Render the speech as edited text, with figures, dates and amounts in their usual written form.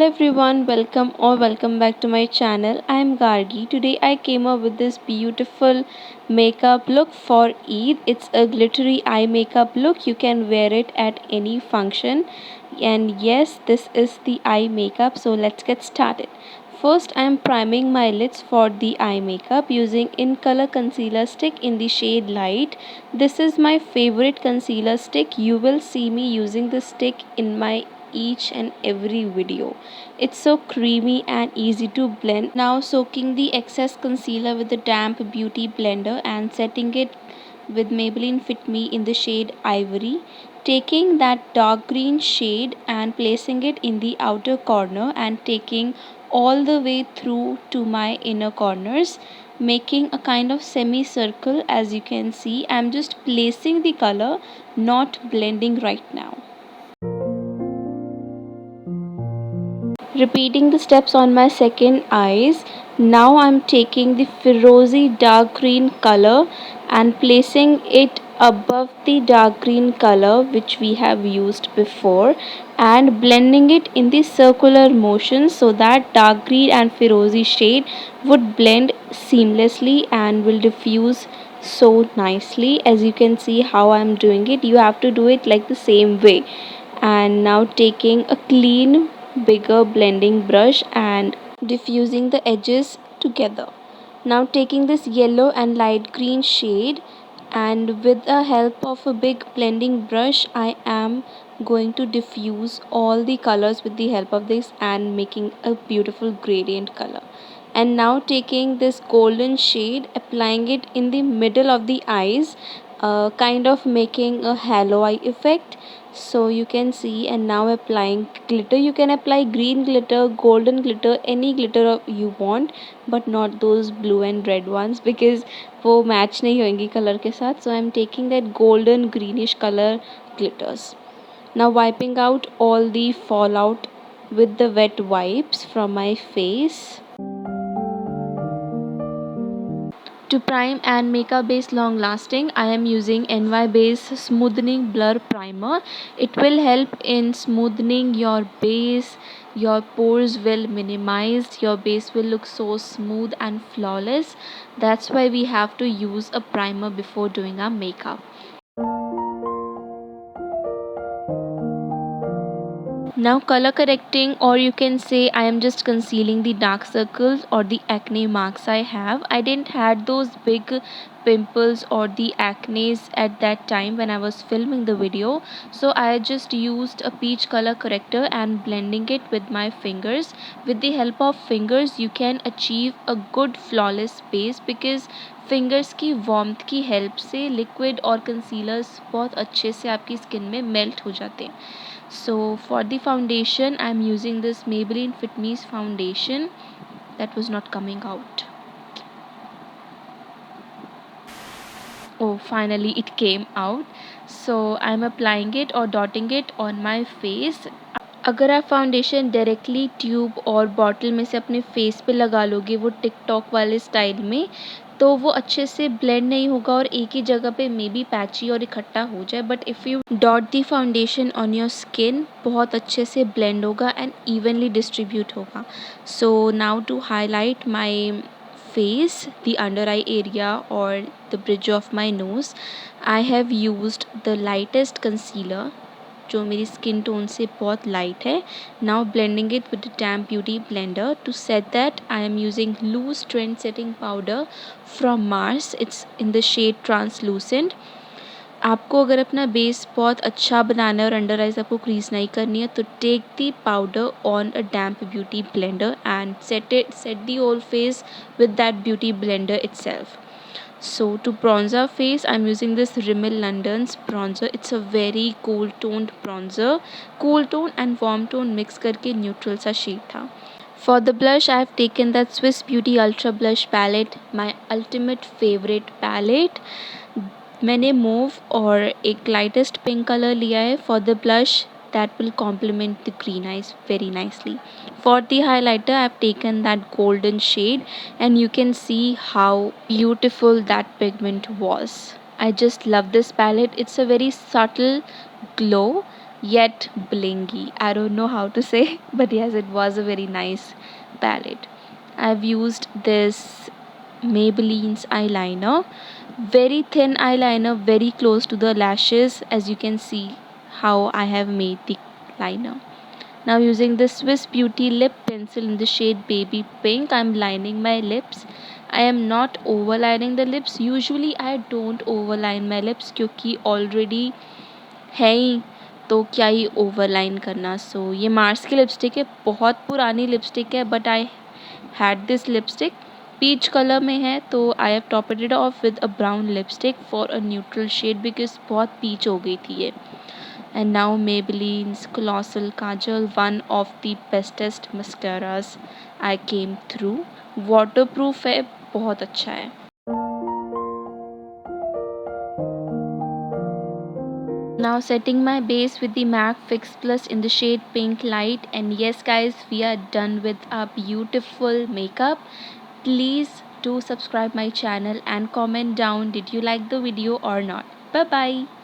everyone, welcome back to my channel. I am Gargey. Today I came up with this beautiful makeup look for Eid. It's a glittery eye makeup look. You can wear it at any function. And yes, this is the eye makeup. So let's get started. First, I am priming my lids for the eye makeup using incolor concealer stick in the shade light. This is my favorite concealer stick. You will see me using this stick in my each and every video. It's so creamy and easy to blend. Now soaking the excess concealer with a damp beauty blender and setting it with Maybelline Fitme in the shade Ivory. Taking that dark green shade and placing it in the outer corner and taking all the way through to my inner corners, making a kind of semicircle. As you can see, I'm just placing the color, not blending right now. Repeating the steps on my second eyes. Now I'm taking the Firozi dark green color and placing it above the dark green color which we have used before and blending it in the circular motion so that dark green and Firozi shade would blend seamlessly and will diffuse so nicely. As you can see how I'm doing it, you have to do it like the same way. And now taking a clean bigger blending brush and diffusing the edges together. Now taking this yellow and light green shade and with the help of a big blending brush I am going to diffuse all the colors with the help of this and making a beautiful gradient color. And now taking this golden shade, applying it in the middle of the eyes, kind of making a halo eye effect. So you can see, and now applying glitter. You can apply green glitter, golden glitter, any glitter you want, but not those blue and red ones because वो match नहीं होंगी color के साथ. So I'm taking that golden greenish color glitters. Now wiping out all the fallout with the wet wipes from my face. To prime and make our base long lasting, I am using nybae's smoothing blur primer. It will help in smoothing your base. Your pores will minimize. Your base will look so smooth and flawless. That's why we have to use a primer before doing our makeup. Now color correcting, or you can say I am just concealing the dark circles or the acne marks I have. I didn't had those big pimples or the acnes at that time when I was filming the video, so I just used a peach color corrector and blending it with my fingers. With the help of fingers you can achieve a good flawless base because fingers की warmth की help से liquid और concealers बहुत अच्छे से आपकी skin में melt हो जाते हैं. So for the foundation I am using this Maybelline Fitme's foundation. That was not coming out. Oh, finally it came out. So I am applying it or dotting it on my face. अगर आप foundation directly tube और bottle में से अपने face पे लगा लोगे वो टिकटॉक वाले स्टाइल में, तो वो अच्छे से ब्लेंड नहीं होगा और एक ही जगह पे मे बी पैची और इकट्ठा हो जाए. But if you dot the foundation on your skin बहुत अच्छे से ब्लेंड होगा एंड इवनली डिस्ट्रीब्यूट होगा. So now to highlight my face, the under eye area or the bridge of my nose, I have used the lightest concealer जो मेरी skin tone से बहुत light है. Now blending it with damp beauty blender. To set that I am using loose trend setting powder from Mars. It's in the shade translucent. आपको अगर अपना base बहुत अच्छा बनाना है और अंडर आइज आपको क्रीज नहीं करनी है तो take the powder on a damp beauty blender and set the whole face with that beauty blender itself. So to bronzer face I'm using this Rimmel London's bronzer. It's a very cool toned bronzer. Cool tone and warm tone mix करके neutral सा shade था. For the blush I have taken that Swiss Beauty Ultra Blush palette, my ultimate favorite palette. मैंने mauve और एक lightest pink color लिया है for the blush that will complement the green eyes very nicely. For the highlighter I have taken that golden shade and you can see how beautiful that pigment was. I just love this palette. It's a very subtle glow. yet blingy. I don't know how to say, but yes, it was a very nice palette. I've used this Maybelline's eyeliner, very thin eyeliner, very close to the lashes, as you can see how I have made the liner. Now using the Swiss Beauty lip pencil in the shade baby pink, I'm lining my lips. I am not overlining the lips. Usually I don't overline my lips क्योंकि already है ही, तो क्या ही overline करना. सो ये Mars की lipstick है, बहुत पुरानी लिपस्टिक है, but I had this lipstick peach colour में है, तो I have topped it off with a brown lipstick for a neutral shade because बहुत पीच हो गई थी ये. And now Maybelline's Colossal Kajal, one of the bestest mascaras I came through. Waterproof है, बहुत अच्छा है. Now setting my base with the MAC Fix Plus in the shade Pink Light, and yes guys, we are done with our beautiful makeup. Please do subscribe my channel and comment down did you like the video or not. Bye bye.